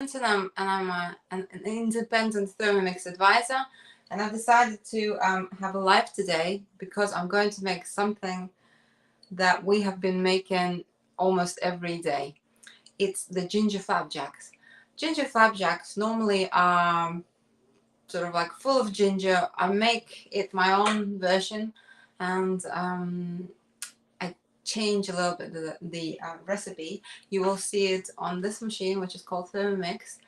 I'm an independent Thermomix advisor, and I've decided to have a live today because I'm going to make something that we have been making almost every day. It's the ginger flapjacks. Ginger flapjacks normally are sort of like full of ginger. I make it my own version, and I change a little bit the recipe. You will see it on this machine, which is called Thermomix,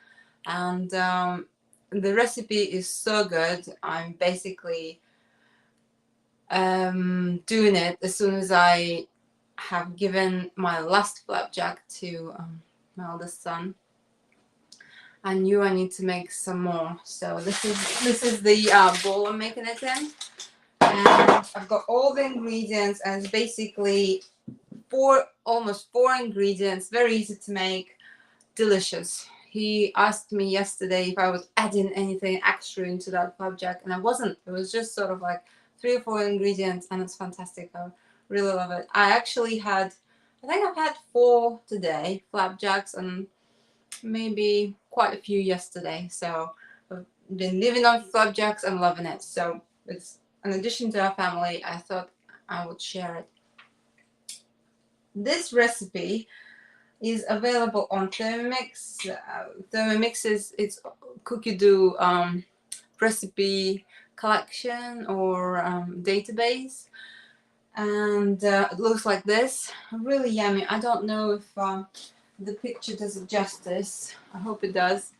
and the recipe is so good. I'm basically doing it as soon as I have given my last flapjack to my eldest son. I knew I need to make some more, so this is the bowl I'm making it in, and I've got all the ingredients, and it's basically almost four ingredients. Very easy to make, delicious. He asked me yesterday if I was adding anything extra into that flapjack, and I wasn't. It was just sort of like 3 or 4 ingredients, and it's fantastic. I really love it. I think I've had 4 today, flapjacks, and maybe quite a few yesterday. So I've been living on flapjacks and loving it. So it's an addition to our family. I thought I would share it. This recipe is available on Thermomix. Thermomix is its cookie dough recipe collection or database, and it looks like this. Really yummy. I don't know if the picture does it justice. I hope it does.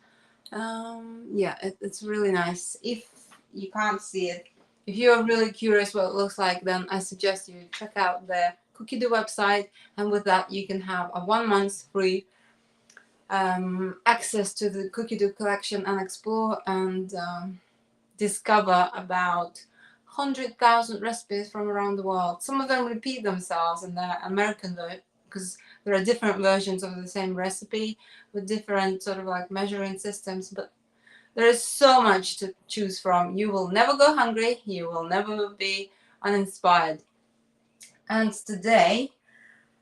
Yeah, it's really nice. If you can't see it, if you're really curious what it looks like, then I suggest you check out the Cookie Dough website, and with that you can have a 1 month free access to the Cookie Dough collection and explore and discover about 100,000 recipes from around the world. Some of them repeat themselves in the American because there are different versions of the same recipe with different sort of like measuring systems, but there is so much to choose from. You will never go hungry. You will never be uninspired. And today,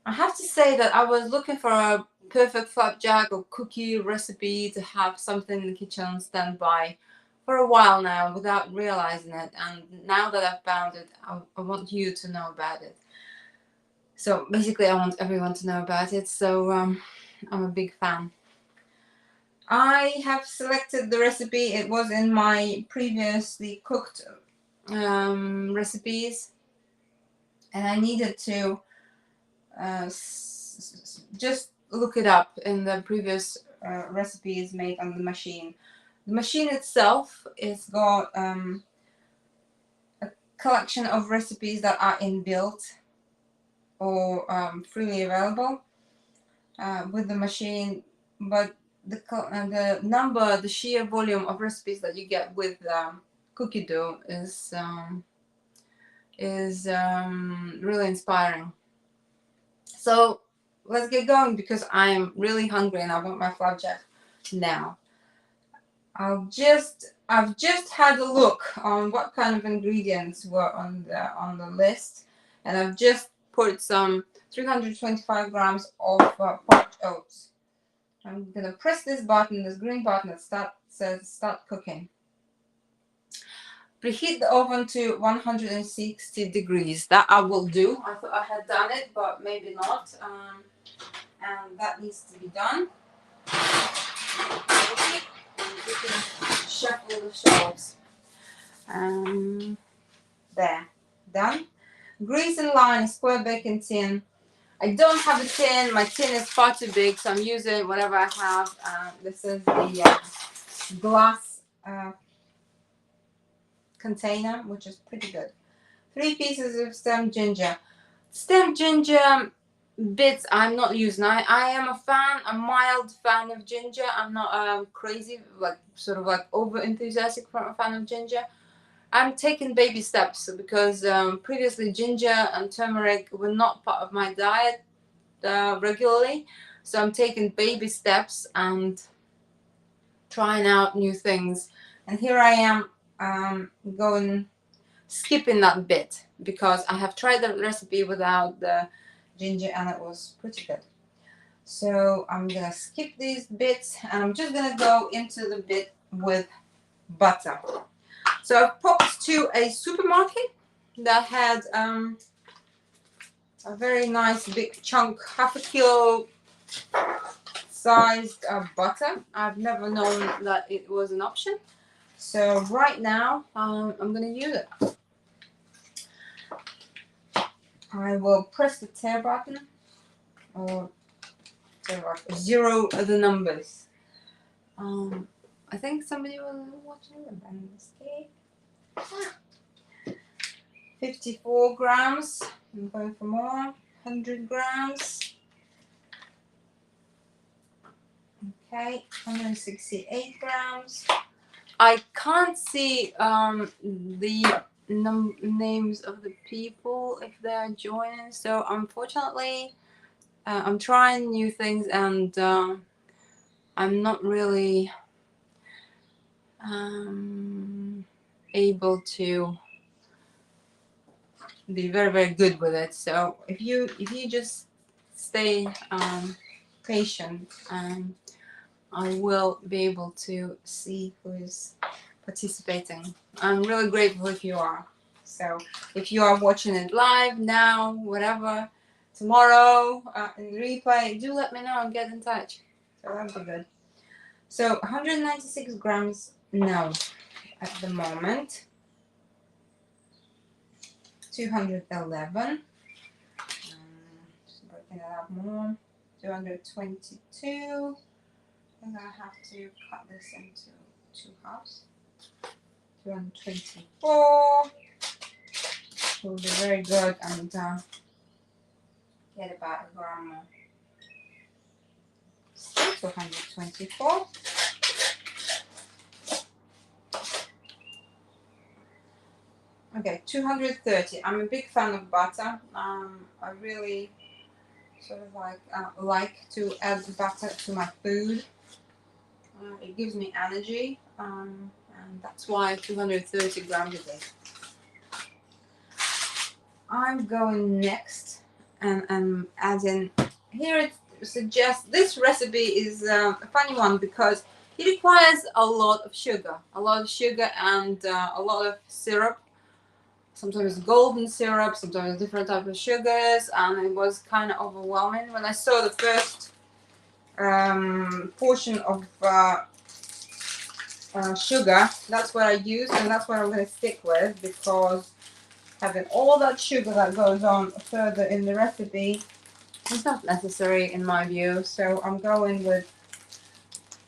I have to say that I was looking for a perfect flapjack or cookie recipe to have something in the kitchen standby for a while now without realizing it. And now that I've found it, I want you to know about it. So basically, I want everyone to know about it. So I'm a big fan. I have selected the recipe. It was in my previously cooked recipes, and I needed to just look it up in the previous recipes made on the machine. The machine itself is got a collection of recipes that are inbuilt or freely available with the machine, but the sheer volume of recipes that you get with cookie dough is really inspiring. So let's get going because I'm really hungry and I want my flapjack now. I've just had a look on what kind of ingredients were on the list, and I've just put some 325 grams of poached oats. I'm gonna press this button, this green button that says start cooking. Preheat the oven to 160 degrees. That I will do. I thought I had done it, but maybe not. And that needs to be done. And you can shuffle the shelves. There, done. Grease and line a square baking tin. I don't have a tin. My tin is far too big, so I'm using whatever I have. This is the glass container, which is pretty good. 3 pieces of stemmed ginger. Stemmed ginger bits I'm not using. I am a mild fan of ginger. I'm not crazy, like sort of like over enthusiastic fan of ginger. I'm taking baby steps because previously ginger and turmeric were not part of my diet regularly. So I'm taking baby steps and trying out new things. And here I am skipping that bit because I have tried the recipe without the ginger and it was pretty good. So I'm gonna skip these bits and I'm just gonna go into the bit with butter. So I popped to a supermarket that had a very nice big chunk, half a kilo sized butter. I've never known that it was an option. So right now I'm gonna use it. I will press the tear button or zero the numbers. I think somebody was watching the band mistake. 54 grams. I'm going for more. 100 grams. Okay, 168 grams. I can't see the names of the people if they're joining, so unfortunately I'm trying new things and I'm not really able to be very good with it. So if you just stay patient, I will be able to see who's participating. I'm really grateful if you are. So if you are watching it live now, whatever, tomorrow in replay, do let me know and get in touch. So that would be good. So 196 grams now at the moment. 211. Just breaking it up more. 222. I'm gonna have to cut this into 2 halves. 224. Will be very good and get about a gram more. Still 224. Okay, 230. I'm a big fan of butter. I really sort of like to add butter to my food. It gives me energy, and that's why 230 grams a day. I'm going next, and I'm adding. Here it suggests this recipe is a funny one because it requires a lot of sugar, and a lot of syrup. Sometimes golden syrup, sometimes different type of sugars, and it was kind of overwhelming when I saw the first portion of sugar. That's what I used, and that's what I'm going to stick with, because having all that sugar that goes on further in the recipe is not necessary in my view. So I'm going with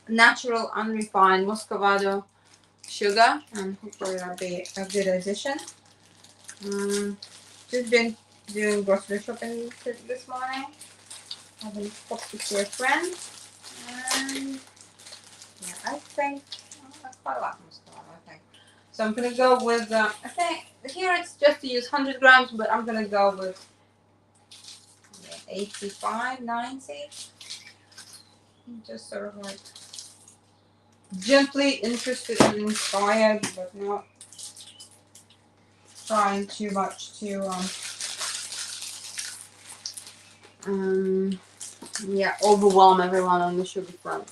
natural unrefined muscovado sugar, and hopefully that'll be a good addition. Just been doing grocery shopping this morning. I've been popped to see a friend, and yeah, I think I quite like muscovado. I think so. I'm gonna go with. I think here it's just to use 100 grams, but I'm gonna go with 85, 90. Just sort of like gently interested and inspired, but not trying too much to overwhelm everyone on the sugar front.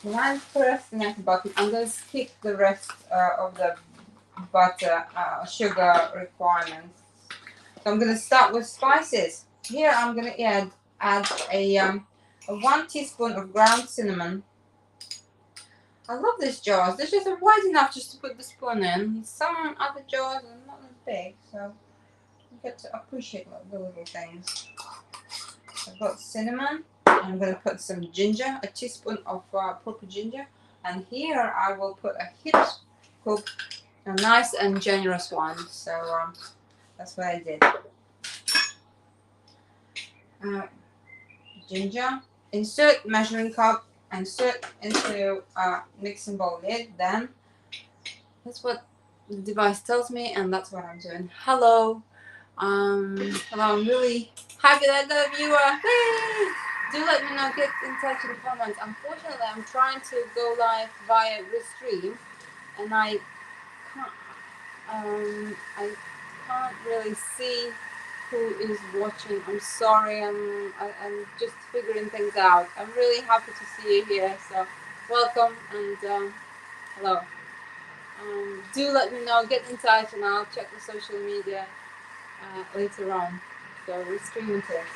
When I'm pressing that button, I'm going to skip the rest of the butter sugar requirements. So I'm going to start with spices. Here I'm going to add a 1 teaspoon of ground cinnamon. I love these jars. They're just wide enough just to put the spoon in. Some other jars are not as big, so you get to appreciate the little things. I've got cinnamon. I'm going to put some ginger, a teaspoon of proper ginger. And here I will put a hip scoop, a nice and generous one. So that's what I did. Ginger. Insert measuring cup. Insert into mixing bowl lid. Then that's what the device tells me, and that's what I'm doing. Hello. Hello. I'm really happy that I got a viewer. Hey! Do let me know. Get in touch in the comments. Unfortunately, I'm trying to go live via Restream, and I can't really see who is watching. I'm sorry, I'm just figuring things out. I'm really happy to see you here. So welcome and hello. Do let me know. Get in touch, and I'll check the social media later on. So we're streaming this.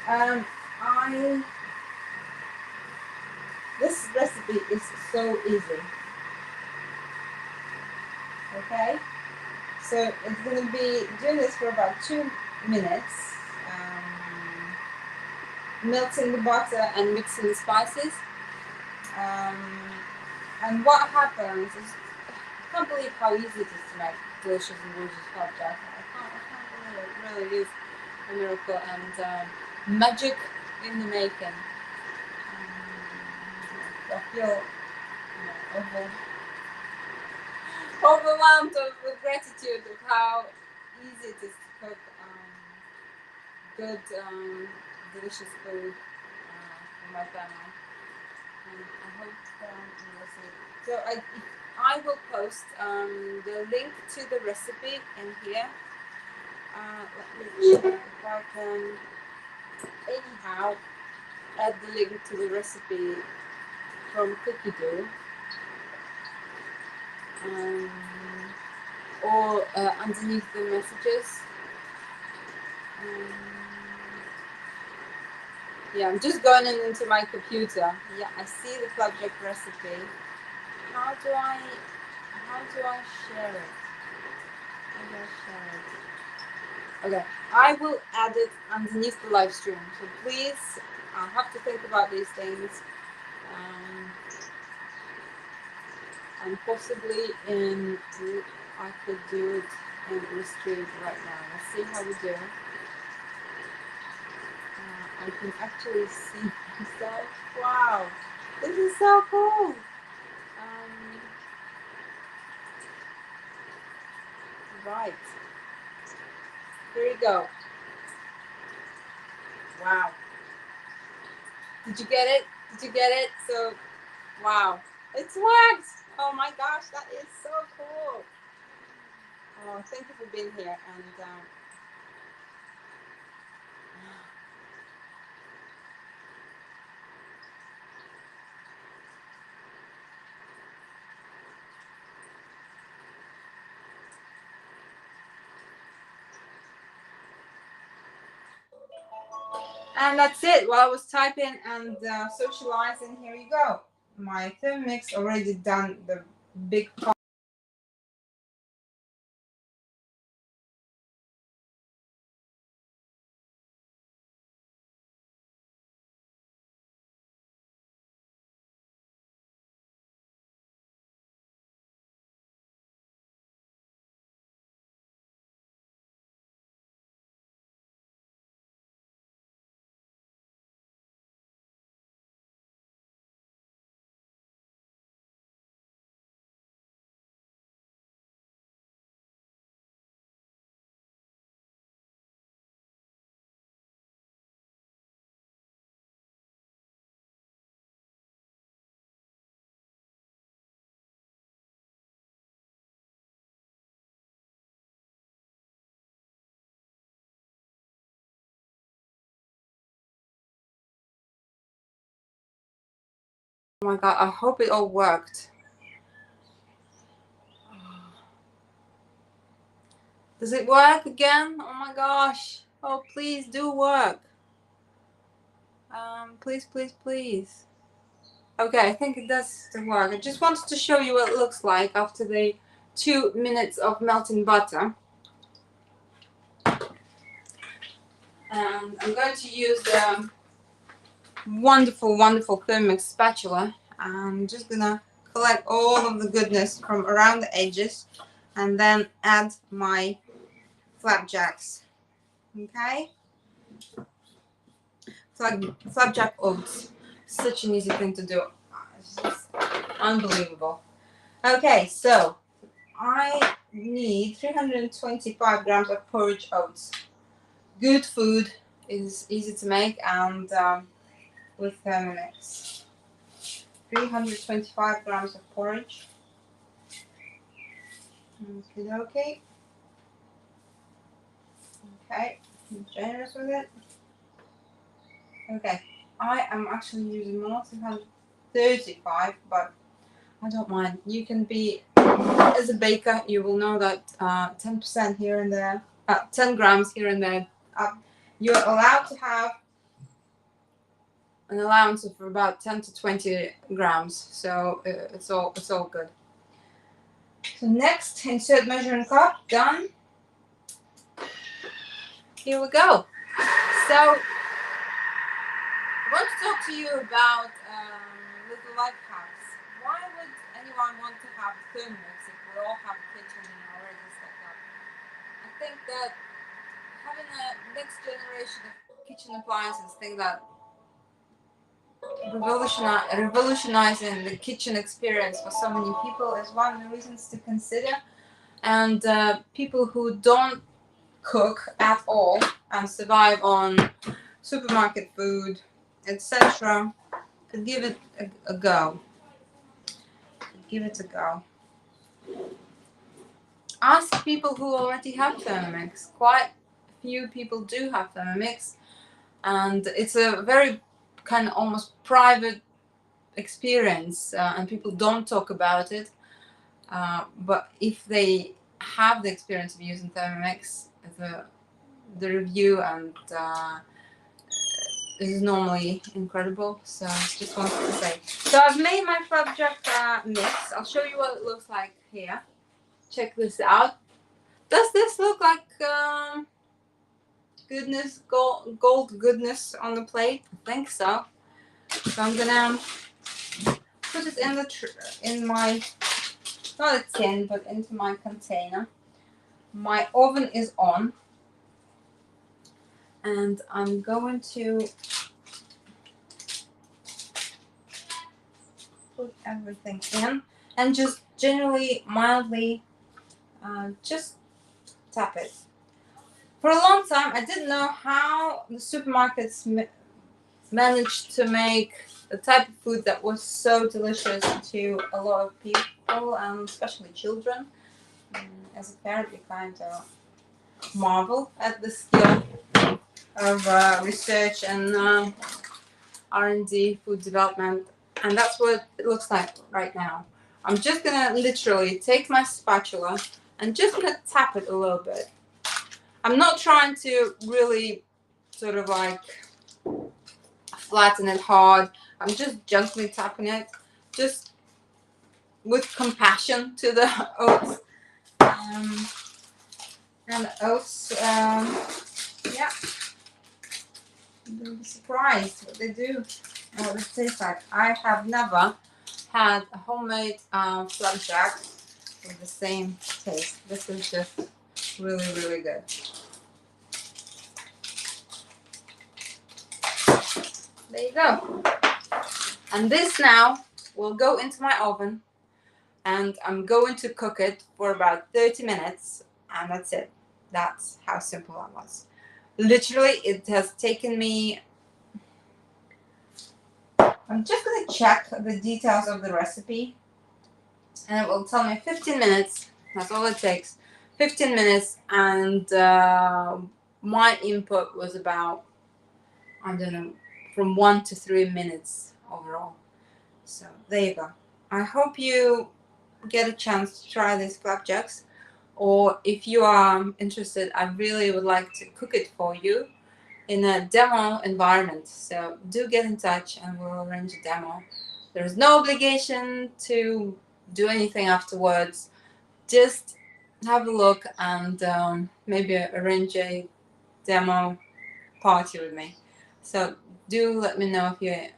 I This recipe is so easy. Okay, so it's gonna be doing this for about 2 minutes. Melting the butter and mixing the spices. Um, and what happens is, I can't believe how easy it is to make delicious and gorgeous flapjack. I can't believe it. It really is a miracle and magic in the making. I feel overwhelmed with gratitude of how easy it is to cook good, delicious food for my family. And I hope you will see. So I will post the link to the recipe in here. Let me check if I can anyhow add the link to the recipe from Cookie Dough. Or underneath the messages. Yeah, I'm just going into my computer. Yeah, I see the flapjack recipe. How do I share it? How do I share it? Okay, I will add it underneath the live stream. So please, I have to think about these things. And possibly I could do it in the stream right now. Let's see how we do. I can actually see myself. Wow, this is so cool. Right. Here we go. Wow. Did you get it? Did you get it? So, wow. It's worked. Oh my gosh, that is so cool. Oh, thank you for being here. And that's it. While I was typing and socializing, here you go. My Thermomix already done the big part. Oh my god, I hope it all worked. Does it work again? Oh my gosh. Oh, please do work. Please, please, please. Okay, I think it does work. I just wanted to show you what it looks like after the 2 minutes of melting butter. And I'm going to use the wonderful, wonderful Thermomix spatula. I'm just gonna collect all of the goodness from around the edges and then add my flapjacks. Okay? Flapjack oats. Such an easy thing to do. It's just unbelievable. Okay, so I need 325 grams of porridge oats. Good food is easy to make and with Thermomix. 325 grams of porridge. Okay. Okay, I'm generous with it. Okay, I am actually using more, 235, but I don't mind. You can be, as a baker, you will know that 10% here and there, 10 grams here and there, you're allowed to have an allowance of about 10 to 20 grams. So it's all good. So next, insert measuring cup. Done. Here we go. So I want to talk to you about little life hacks. Why would anyone want to have a Thermomix if we all have a kitchen and already set up? I think that having a next generation of kitchen appliances, thing that revolutionizing the kitchen experience for so many people is one of the reasons to consider. And people who don't cook at all and survive on supermarket food, etc., could give it a go. Give it a go. Ask people who already have Thermomix. Quite a few people do have Thermomix, and it's a very kind of almost private experience, and people don't talk about it. But if they have the experience of using Thermomix, the review and is normally incredible. So just wanted to say. So I've made my flapjack mix. I'll show you what it looks like here. Check this out. Does this look like goodness, gold goodness on the plate? I think so. So I'm gonna put it in my, not a tin, but into my container. My oven is on, and I'm going to put everything in and just generally mildly just tap it. For a long time I didn't know how the supermarkets managed to make the type of food that was so delicious to a lot of people, and especially children. As a parent, you kind of marvel at the skill of research and R&D, food development, and that's what it looks like right now. I'm just gonna literally take my spatula and just gonna tap it a little bit. I'm not trying to really sort of like flatten it hard. I'm just gently tapping it, just with compassion to the oats. And the oats, yeah, you'll be surprised what they do and what it tastes like. I have never had a homemade flapjack with the same taste. This is just really, really good. There you go. And this now will go into my oven, and I'm going to cook it for about 30 minutes, and that's it. That's how simple that was. Literally, it has taken me, I'm just going to check the details of the recipe, and it will tell me 15 minutes. That's all it takes. 15 minutes, and my input was about, I don't know, from 1 to 3 minutes overall. So there you go. I hope you get a chance to try these flapjacks, or if you are interested, I really would like to cook it for you in a demo environment. So do get in touch and we'll arrange a demo. There's no obligation to do anything afterwards. Just have a look and maybe arrange a demo party with me. So do let me know if you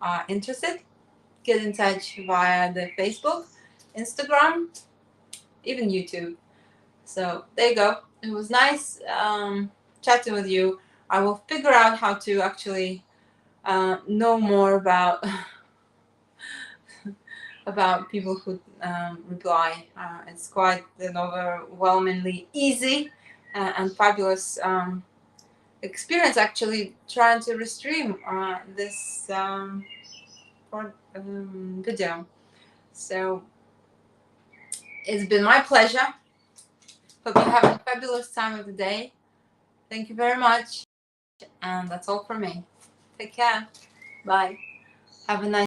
are interested. Get in touch via the Facebook, Instagram, even YouTube. So there you go. It was nice chatting with you. I will figure out how to actually know more about about people who reply. It's quite an overwhelmingly easy and fabulous experience actually trying to restream this video. So it's been my pleasure. Hope you have a fabulous time of the day. Thank you very much. And that's all for me. Take care. Bye. Have a nice